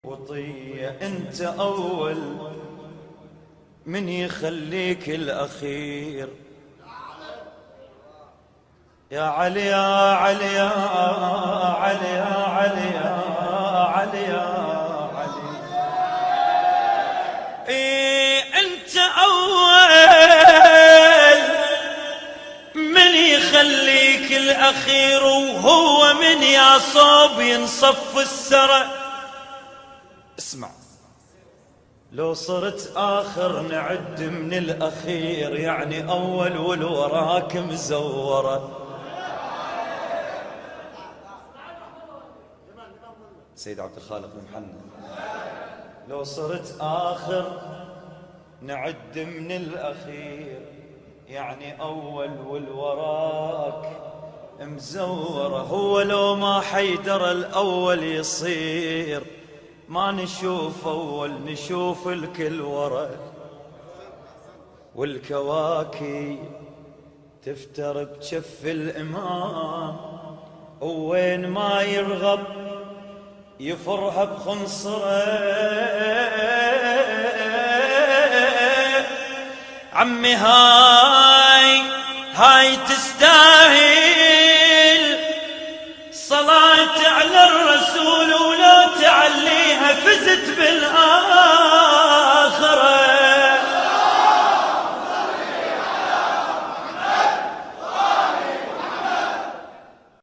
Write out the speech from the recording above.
وطية انت اول من يخليك الاخير. يا علي يا علي يا علي يا علي يا علي يا علي. إيه انت اول من يخليك الاخير، وهو من يا صوب ينصف السرى. اسمع، لو صرت آخر نعد من الأخير، يعني أول والوراك مزورة. سيد عبد الخالق المحنن. لو صرت آخر نعد من الأخير، يعني أول والوراك مزورة. هو لو ما حيدر الأول يصير، ما نشوف أول نشوف الكل ورا. والكواكب تفتر بجف الإمام، وين ما يرغب يفرها بخنصره. عمي هاي تستاهل